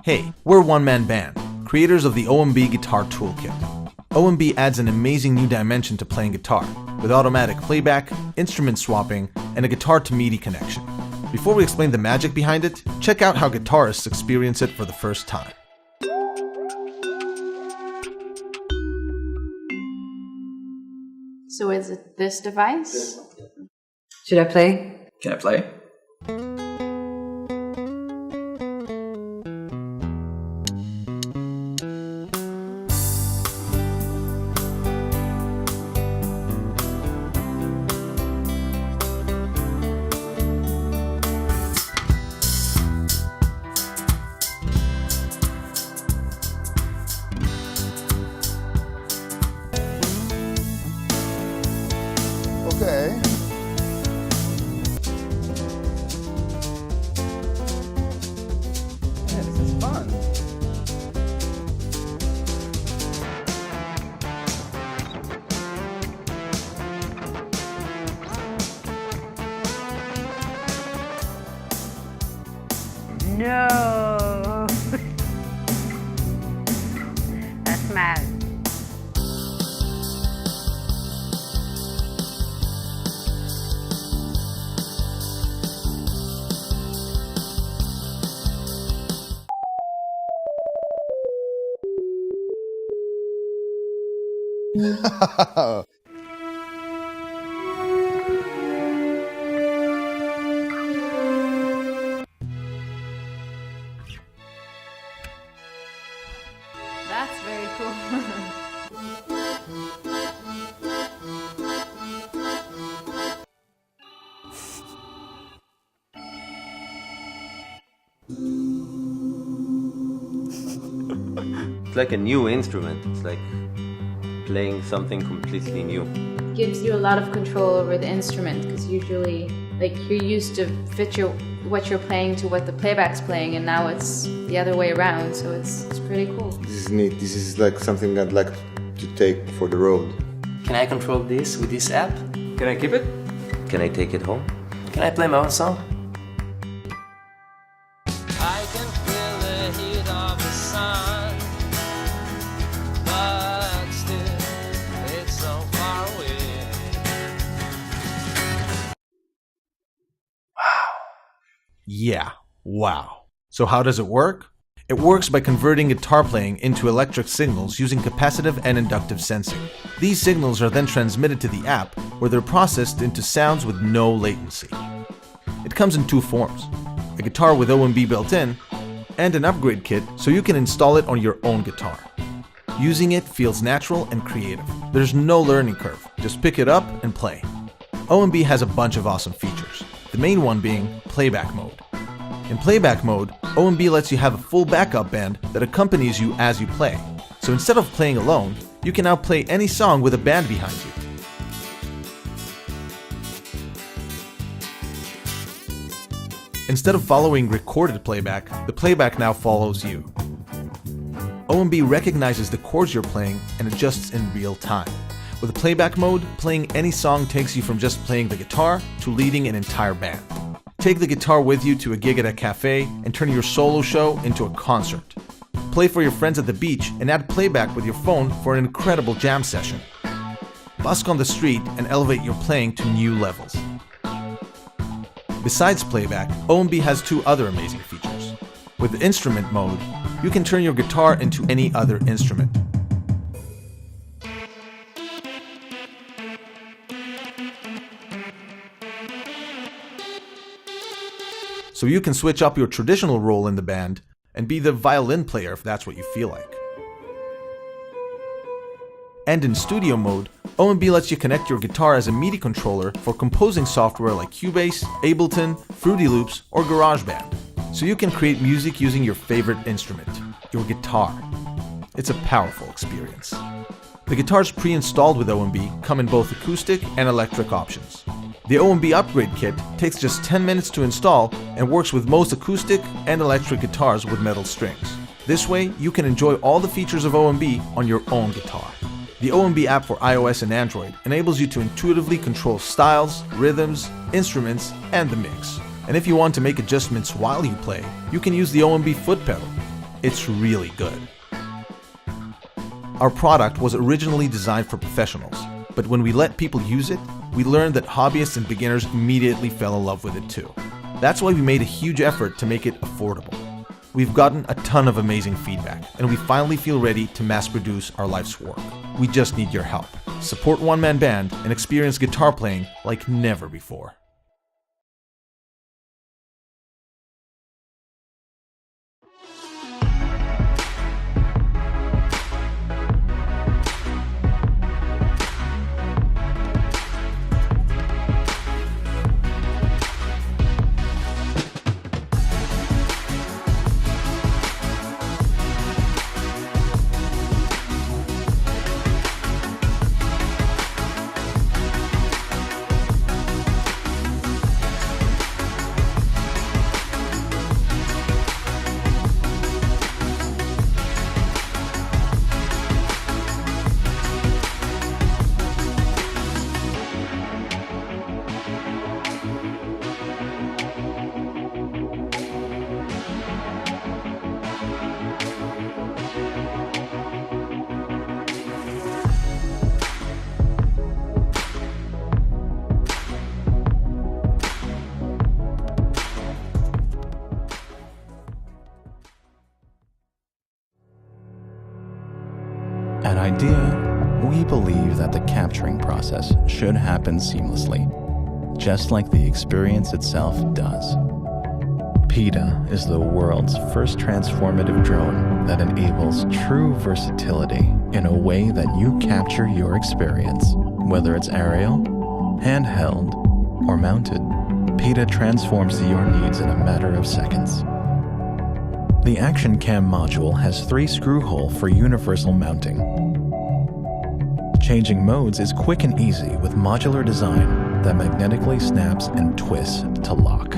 Hey, we're One Man Band, creators of the OMB Guitar Toolkit. OMB adds an amazing new dimension to playing guitar, with automatic playback, instrument swapping, and a guitar to MIDI connection. Before we explain the magic behind it, check out how guitarists experience it for the first time. So is it this device? Should I play? Can I play? Okay. Yeah, this is fun. No! That's mad. That's very cool. It's like a new instrument. It's like playing something completely new. Gives you a lot of control over the instrument, because usually like you're used to fit what you're playing to what the playback's playing, and now it's the other way around, so it's pretty cool. This is neat. This is like something I'd like to take for the road. Can I control this with this app? Can I keep it? Can I take it home? Can I play my own song? I can feel the heat of the sun, but still it's so far away. Yeah, wow. So how does it work? It works by converting guitar playing into electric signals using capacitive and inductive sensing. These signals are then transmitted to the app, where they're processed into sounds with no latency. It comes in two forms: a guitar with OMB built in, and an upgrade kit so you can install it on your own guitar. Using it feels natural and creative. There's no learning curve, just pick it up and play. OMB has a bunch of awesome features, the main one being playback mode. In playback mode, OMB lets you have a full backup band that accompanies you as you play. So instead of playing alone, you can now play any song with a band behind you. Instead of following recorded playback, the playback now follows you. OMB recognizes the chords you're playing and adjusts in real time. With playback mode, playing any song takes you from just playing the guitar to leading an entire band. Take the guitar with you to a gig at a cafe and turn your solo show into a concert. Play for your friends at the beach and add playback with your phone for an incredible jam session. Busk on the street and elevate your playing to new levels. Besides playback, OMB has two other amazing features. With instrument mode, you can turn your guitar into any other instrument. So you can switch up your traditional role in the band and be the violin player if that's what you feel like. And in studio mode, OMB lets you connect your guitar as a MIDI controller for composing software like Cubase, Ableton, Fruity Loops, or GarageBand. So you can create music using your favorite instrument, your guitar. It's a powerful experience. The guitars pre-installed with OMB come in both acoustic and electric options. The OMB upgrade kit takes just 10 minutes to install and works with most acoustic and electric guitars with metal strings. This way, you can enjoy all the features of OMB on your own guitar. The OMB app for iOS and Android enables you to intuitively control styles, rhythms, instruments, and the mix. And if you want to make adjustments while you play, you can use the OMB foot pedal. It's really good. Our product was originally designed for professionals, but when we let people use it, we learned that hobbyists and beginners immediately fell in love with it too. That's why we made a huge effort to make it affordable. We've gotten a ton of amazing feedback, and we finally feel ready to mass produce our life's work. We just need your help. Support One Man Band and experience guitar playing like never before. At IDEA, we believe that the capturing process should happen seamlessly, just like the experience itself does. PETA is the world's first transformative drone that enables true versatility in a way that you capture your experience, whether it's aerial, handheld, or mounted. PETA transforms to your needs in a matter of seconds. The Action Cam module has 3 screw holes for universal mounting. Changing modes is quick and easy with modular design that magnetically snaps and twists to lock.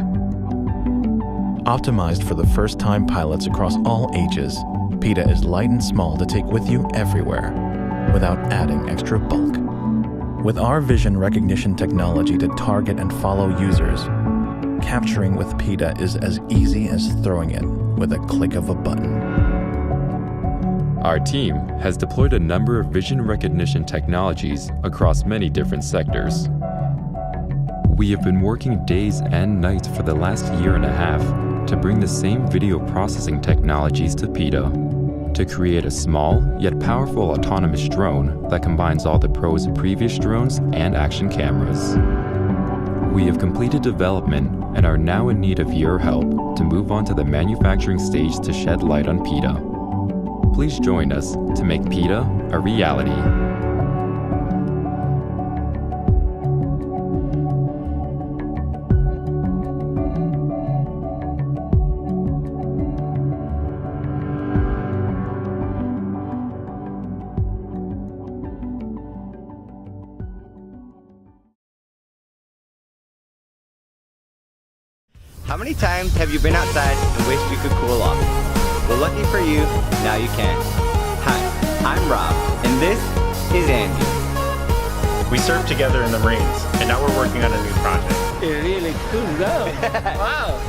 Optimized for the first-time pilots across all ages, PETA is light and small to take with you everywhere without adding extra bulk. With our vision recognition technology to target and follow users, capturing with PETA is as easy as throwing it with a click of a button. Our team has deployed a number of vision recognition technologies across many different sectors. We have been working days and nights for the last 1.5 years to bring the same video processing technologies to PETA, to create a small yet powerful autonomous drone that combines all the pros of previous drones and action cameras. We have completed development and are now in need of your help to move on to the manufacturing stage to shed light on PETA. Please join us to make PETA a reality. How many times have you been outside and wished you could cool off? Well, lucky for you, now you can. Hi, I'm Rob, and this is Andy. We served together in the Marines, and now we're working on a new project. It really cools down. Wow.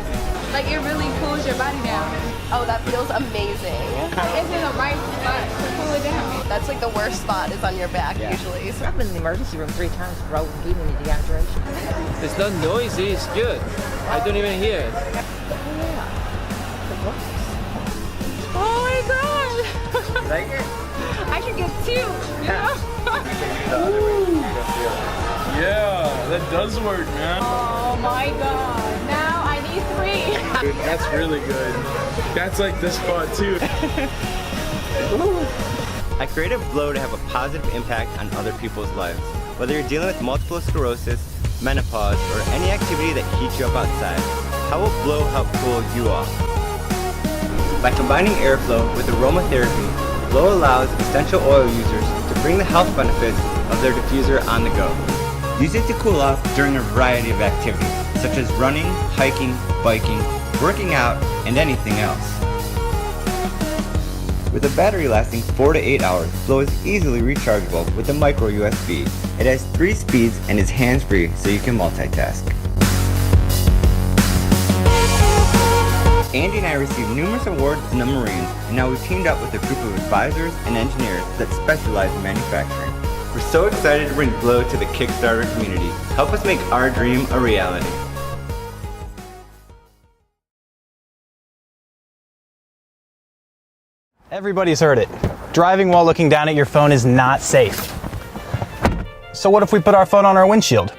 Like it really cools your body down. Oh, that feels amazing. It's in the right spot to cool it down. That's like the worst spot is on your back usually. So I've been in the emergency room 3 times, bro, bleeding in dehydration. It's not noisy, it's good. I don't even hear it. Oh my god! Like it? I should get 2. Yeah, that does work, man. Oh my god. Now I need 3. Dude, that's really good. That's like this spot too. I created Blow to have a positive impact on other people's lives. Whether you're dealing with multiple sclerosis, menopause, or any activity that heats you up outside, how will Blow help cool you off? By combining airflow with aromatherapy, Blow allows essential oil users to bring the health benefits of their diffuser on the go. Use it to cool off during a variety of activities, such as running, hiking, biking, working out, and anything else. With a battery lasting 4 to 8 hours, Blow is easily rechargeable with a micro USB. It has 3 speeds and is hands-free so you can multitask. Andy and I received numerous awards in the Marines, and now we've teamed up with a group of advisors and engineers that specialize in manufacturing. We're so excited to bring Blow to the Kickstarter community. Help us make our dream a reality. Everybody's heard it. Driving while looking down at your phone is not safe. So what if we put our phone on our windshield?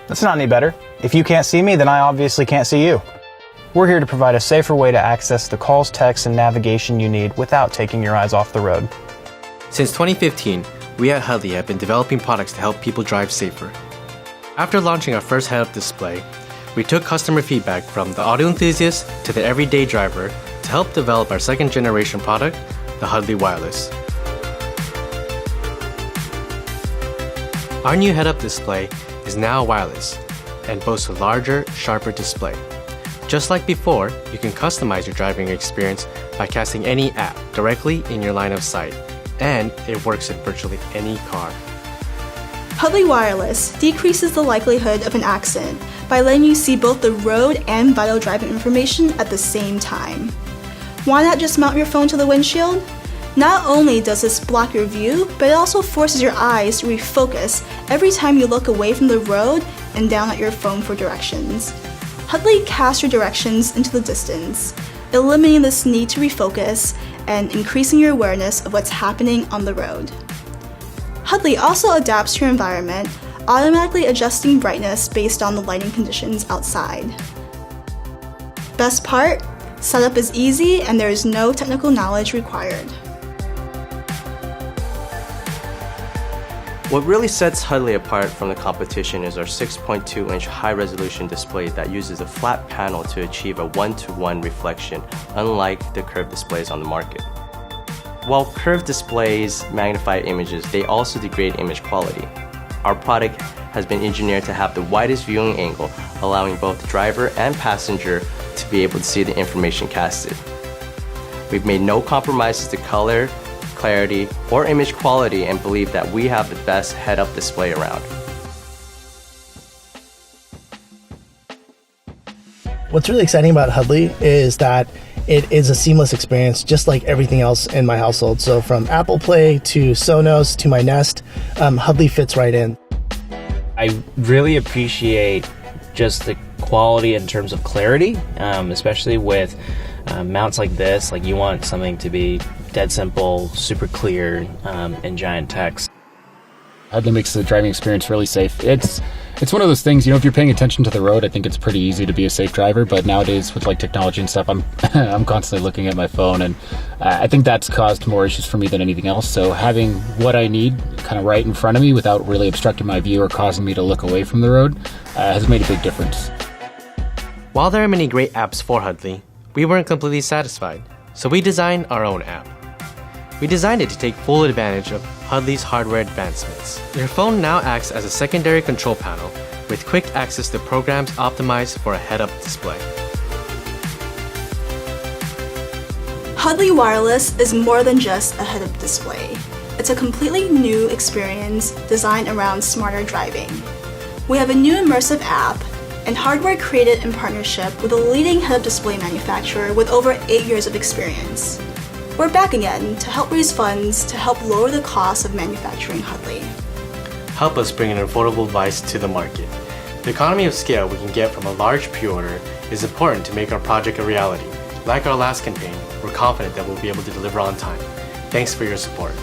That's not any better. If you can't see me, then I obviously can't see you. We're here to provide a safer way to access the calls, texts, and navigation you need without taking your eyes off the road. Since 2015, we at Hudley have been developing products to help people drive safer. After launching our first head-up display, we took customer feedback from the auto enthusiast to the everyday driver to help develop our second-generation product, the Hudley Wireless. Our new head-up display is now wireless and boasts a larger, sharper display. Just like before, you can customize your driving experience by casting any app directly in your line of sight, and it works in virtually any car. Hudley Wireless decreases the likelihood of an accident by letting you see both the road and vital driving information at the same time. Why not just mount your phone to the windshield? Not only does this block your view, but it also forces your eyes to refocus every time you look away from the road and down at your phone for directions. Hudley casts your directions into the distance, eliminating this need to refocus and increasing your awareness of what's happening on the road. Hudley also adapts to your environment, automatically adjusting brightness based on the lighting conditions outside. Best part? Setup is easy and there is no technical knowledge required. What really sets Hudley apart from the competition is our 6.2-inch high-resolution display that uses a flat panel to achieve a one-to-one reflection, unlike the curved displays on the market. While curved displays magnify images, they also degrade image quality. Our product has been engineered to have the widest viewing angle, allowing both driver and passenger to be able to see the information casted. We've made no compromises to color, clarity, or image quality and believe that we have the best head-up display around. What's really exciting about Hudley is that it is a seamless experience, just like everything else in my household. So from Apple Play to Sonos to my Nest, Hudley fits right in. I really appreciate just the quality in terms of clarity, especially with mounts like this. Like, you want something to be dead simple, super clear, and giant text. Hudley makes the driving experience really safe. It's one of those things, if you're paying attention to the road, I think it's pretty easy to be a safe driver, but nowadays with technology and stuff, I'm I'm constantly looking at my phone, and I think that's caused more issues for me than anything else. So having what I need kind of right in front of me without really obstructing my view or causing me to look away from the road has made a big difference. While there are many great apps for Hudley, we weren't completely satisfied, so we designed our own app. We designed it to take full advantage of Hudley's hardware advancements. Your phone now acts as a secondary control panel with quick access to programs optimized for a head-up display. Hudley Wireless is more than just a head-up display. It's a completely new experience designed around smarter driving. We have a new immersive app and hardware created in partnership with a leading head-up display manufacturer with over 8 years of experience. We're back again to help raise funds to help lower the cost of manufacturing Hudley. Help us bring an affordable device to the market. The economy of scale we can get from a large pre-order is important to make our project a reality. Like our last campaign, we're confident that we'll be able to deliver on time. Thanks for your support.